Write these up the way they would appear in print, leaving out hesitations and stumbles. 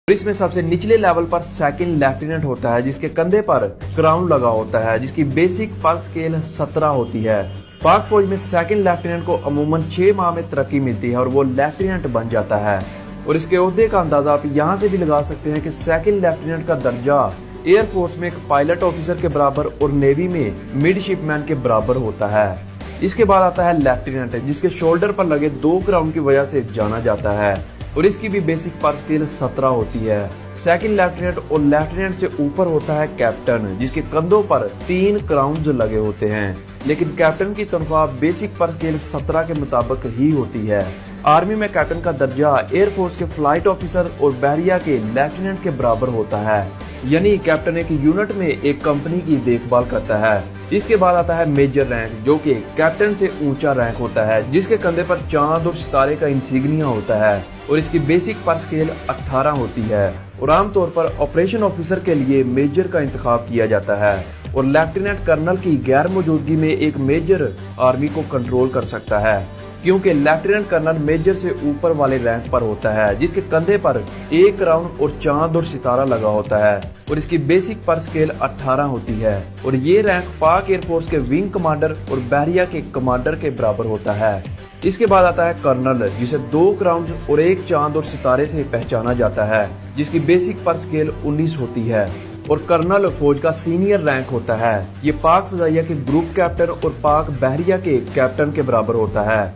इसमें सबसे निचले लेवल पर सेकंड लेफ्टिनेंट होता है जिसके कंधे पर क्राउन लगा होता है जिसकी बेसिक पर स्केल 17 होती है। पाक फौज में सेकंड लेफ्टिनेंट को अमूमन 6 माह में तरक्की मिलती है और वो लेफ्टिनेंट बन जाता है। और इसके ओहदे का अंदाजा आप यहाँ से भी लगा सकते हैं कि सेकंड लेफ्टिनेंट का दर्जा एयरफोर्स में एक पायलट ऑफिसर के बराबर और नेवी में मिडशिपमैन के बराबर होता है। इसके बाद आता है लेफ्टिनेंट जिसके शोल्डर पर लगे 2 क्राउन की वजह से जाना जाता है और इसकी भी बेसिक पर स्केल 17 होती है। सेकंड लेफ्टिनेंट और लेफ्टिनेंट से ऊपर होता है कैप्टन जिसके कंधों पर 3 क्राउन्स लगे होते हैं, लेकिन कैप्टन की तनख्वाह बेसिक पर स्केल 17 के मुताबिक ही होती है। आर्मी में कैप्टन का दर्जा एयरफोर्स के फ्लाइट ऑफिसर और बहरिया के लेफ्टिनेंट के बराबर होता है, यानी कैप्टन एक यूनिट में एक कंपनी की देखभाल करता है। इसके बाद आता है मेजर रैंक जो कि कैप्टन से ऊंचा रैंक होता है जिसके कंधे पर चांद और सितारे का इंसिग्निया होता है और इसकी बेसिक पर स्केल 18 होती है। और आमतौर पर ऑपरेशन ऑफिसर के लिए मेजर का इंतखाब किया जाता है और लेफ्टिनेंट कर्नल की गैर मौजूदगी में एक मेजर आर्मी को कंट्रोल कर सकता है, क्योंकि लेफ्टिनेंट कर्नल मेजर से ऊपर वाले रैंक पर होता है जिसके कंधे पर 1 क्राउन और चांद और सितारा लगा होता है और इसकी बेसिक पर स्केल 18 होती है। और ये रैंक पाक एयरफोर्स के विंग कमांडर और बहरिया के कमांडर के बराबर होता है। इसके बाद आता है कर्नल जिसे 2 क्राउन और 1 चांद और सितारे से पहचाना जाता है जिसकी बेसिक पर स्केल 19 होती है। और कर्नल फौज का सीनियर रैंक होता है। ये पाक फजाइया के ग्रुप कैप्टन और पाक बहरिया के कैप्टन के बराबर होता है।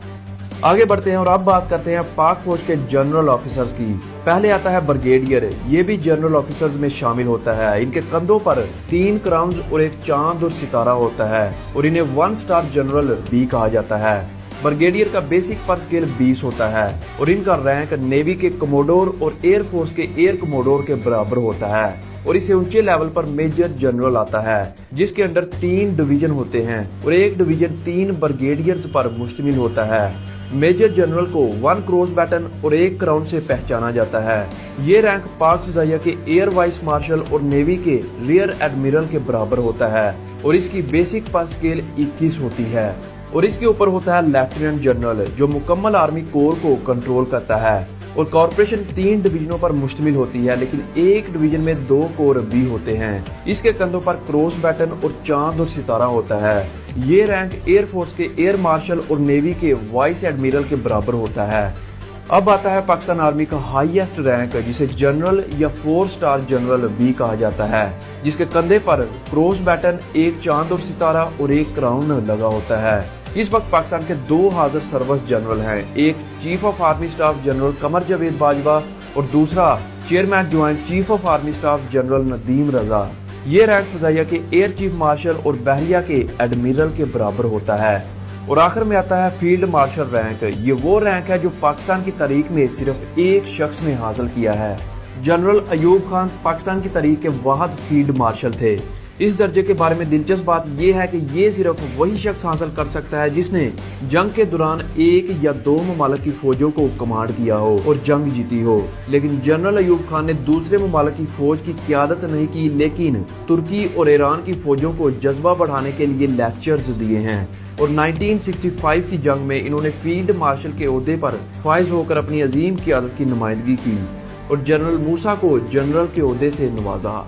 आगे बढ़ते हैं और अब बात करते हैं पाक फौज के जनरल ऑफिसर्स की। पहले आता है ब्रिगेडियर, ये भी जनरल ऑफिसर्स में शामिल होता है। इनके कंधों पर 3 क्राउन्स और 1 चांद और सितारा होता है और इन्हें 1 स्टार जनरल भी कहा जाता है। ब्रिगेडियर का बेसिक पर स्केल 20 होता है और इनका रैंक नेवी के कमोडोर और एयरफोर्स के एयर कमोडोर के बराबर होता है और इसे ऊंचे लेवल पर मेजर जनरल आता है जिसके अंडर 3 डिवीजन होते हैं और एक डिवीजन 3 ब्रिगेडियर्स पर मुश्तमिल होता है। मेजर जनरल को 1 क्रॉस बैटन और 1 क्राउन से पहचाना जाता है। ये रैंक पाक फजाइया के एयर वाइस मार्शल और नेवी के रियर एडमिरल के बराबर होता है और इसकी बेसिक पर स्केल 21 होती है। और इसके ऊपर होता है लेफ्टिनेंट जनरल जो मुकम्मल आर्मी कोर को कंट्रोल करता है। और कॉर्पोरेशन 3 डिवीजनों पर मुश्तमिल होती है, लेकिन एक डिवीजन में 2 कोर भी होते हैं। इसके कंधों पर क्रॉस बैटन और चांद और सितारा होता है। ये रैंक एयरफोर्स के एयर मार्शल और नेवी के वाइस एडमिरल के बराबर होता है। अब आता है पाकिस्तान आर्मी का हाईएस्ट रैंक जिसे जनरल या 4 स्टार जनरल भी कहा जाता है, जिसके कंधे पर क्रॉस बैटन, 1 चांद और सितारा और 1 क्राउन लगा होता है। इस वक्त पाकिस्तान के 2 हाजिर सर्विस जनरल हैं, एक chief of army staff general Qamar Javed Bajwa और दूसरा chairman joint chief of army staff general Nadeem Raza. ये रैंक फजाइया के एयर चीफ मार्शल और बहरिया के एडमिरल के बराबर होता है। और आखिर में आता है फील्ड मार्शल रैंक। ये वो रैंक है जो पाकिस्तान की तारीख में सिर्फ एक शख्स ने हासिल किया है। जनरल अयूब खान पाकिस्तान की तारीख के वाहिद फील्ड मार्शल थे। इस दर्जे के बारे में दिलचस्प बात यह है कि ये सिर्फ वही शख्स हासिल कर सकता है जिसने जंग के दौरान 1 या 2 ममालिक की फौजों को कमांड किया हो और जंग जीती हो। लेकिन जनरल अयूब खान ने दूसरे ममालिक की फौज की क़यादत नहीं की, लेकिन तुर्की और ईरान की फौजों को जज्बा बढ़ाने के लिए लेक्चर्स दिए हैं। और 1965 की जंग में इन्होंने फील्ड मार्शल के ओहदे पर फाइज होकर अपनी अजीम क़यादत की नुमाइंदगी की और जनरल मूसा को जनरल के ओहदे से नवाजा।